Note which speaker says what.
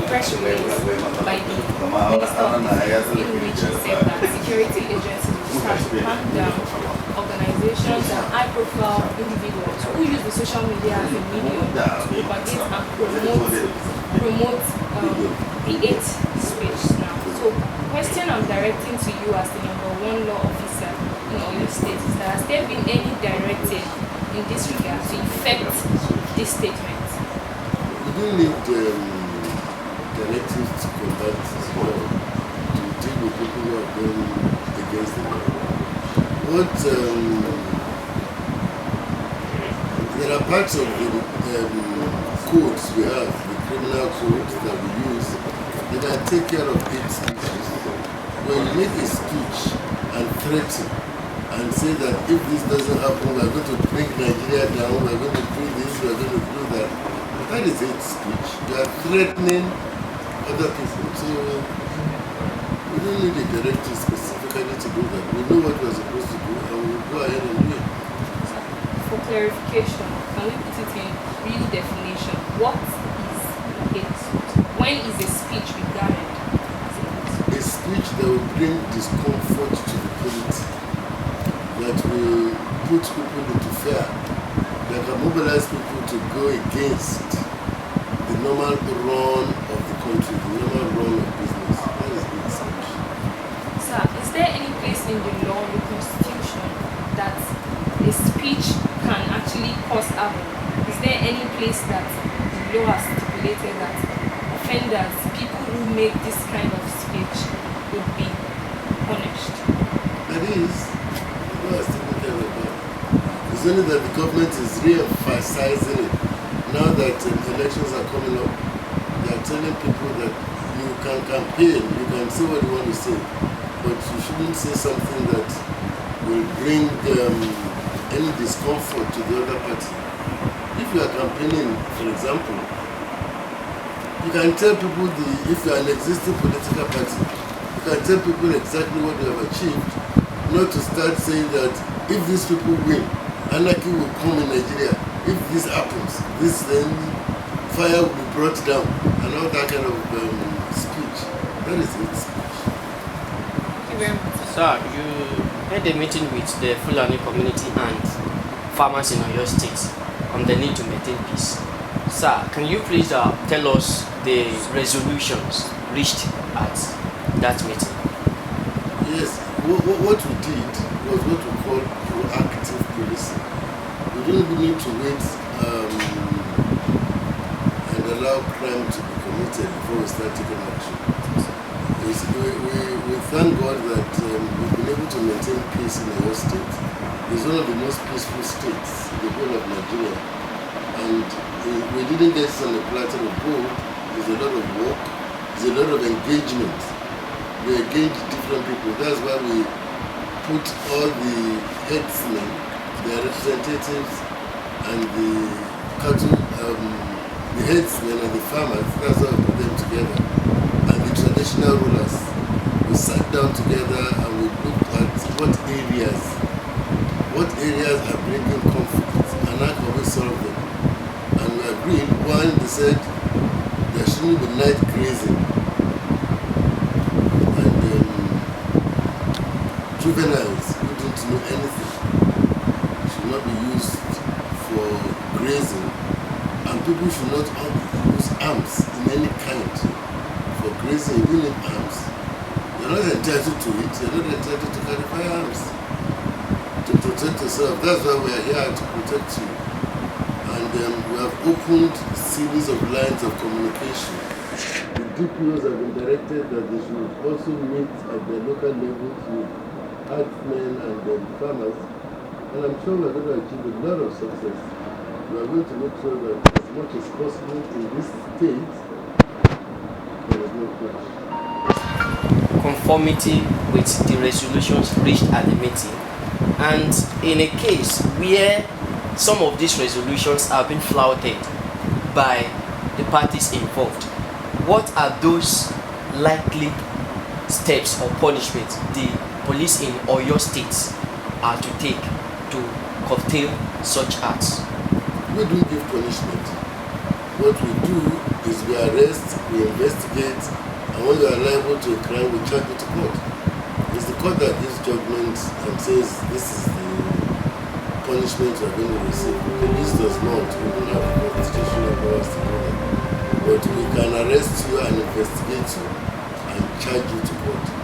Speaker 1: press release by the Minister of Defense in which he said that security agencies will start to clamp down organizations and high-profile individuals who use the social media as a medium to propagate and promote the hate speech now. So, question I'm directing to you as the #1 law officer in Oyo State is that has there been any directive in this regard to effect this statement?
Speaker 2: We don't need directives to combat this law, to deal with people who are going against the law. There are parts of the codes we have, the criminal codes that we use, that take care of hate speeches. When you make a speech and threaten and say that if this doesn't happen, we are going to bring Nigeria down, we are going to do this, we are going to do that. That is hate speech. You are threatening other people. So we don't need a directive specifically to do that. We know what we are supposed to do and we will go ahead and do it.
Speaker 1: For clarification, can we put it in real definition? What is hate speech? When is a speech regarded as a hate speech?
Speaker 2: A speech that will bring discomfort to the polity, that will put people into fear, that can mobilize people to go against the normal run of the country, the normal run of business. That is hate speech.
Speaker 1: Sir, is there any place in the law, the constitution, that a speech can actually cause harm? Is there any place that the law has stipulated that offenders, people who make this kind of speech, would be punished?
Speaker 2: That is, the law has stipulated that. It's only that the government is re-emphasizing it. Now that elections are coming up, they are telling people that you can campaign, you can say what you want to say, but you shouldn't say something that will bring any discomfort to the other party. If you are campaigning, for example, you can tell people, if you are an existing political party, you can tell people exactly what you have achieved, not to start saying that if these people win, anarchy will come in Nigeria. If this happens, then fire will be brought down, and all that kind of speech. That is hate speech.
Speaker 1: Thank you very much.
Speaker 3: Sir, you had a meeting with the Fulani community and farmers in Oyo State on the need to maintain peace. Sir, can you please tell us the resolutions reached at that meeting?
Speaker 2: Yes, what we did was what we call proactive policing. We don't need to wait and allow crime to be committed before we start taking action. We thank God that we've been able to maintain peace in our state. It's one of the most peaceful states in the whole of Nigeria. And we didn't get this on the platter of gold. There's a lot of work, there's a lot of engagement. We engage different people. That's why we put all the headsmen, their representatives, and the cattle, the headsmen and the farmers, that's why we put them together. And the traditional rulers. We sat down together and we looked at what areas are bringing conflict and how can we solve them. And we agreed, one, they said there shouldn't be night grazing. Juveniles who don't know anything should not be used for grazing, and people should not use arms in any kind for grazing. You need arms. You're not entitled to it. You're not entitled to carry firearms to protect yourself. That's why we are here, to protect you. And we have opened a series of lines of communication. The DPOs have been directed that they should also meet at the local level with herdsmen and farmers, and I'm sure we're going to achieve a lot of success. We are going to make sure that as much as possible in this state, there is no clash.
Speaker 3: Conformity with the resolutions reached at the meeting, and in a case where some of these resolutions have been flouted by the parties involved, what are those likely steps or punishments the police in Oyo State are to take to curtail such acts?
Speaker 2: We don't give punishment. What we do is we arrest, we investigate, and when you are liable to a crime, we charge you to court. It's the court that gives judgment and says this is the punishment you are going to receive. The police does not. We don't have the constitutional powers to do that. But we can arrest you and investigate you and charge you to court.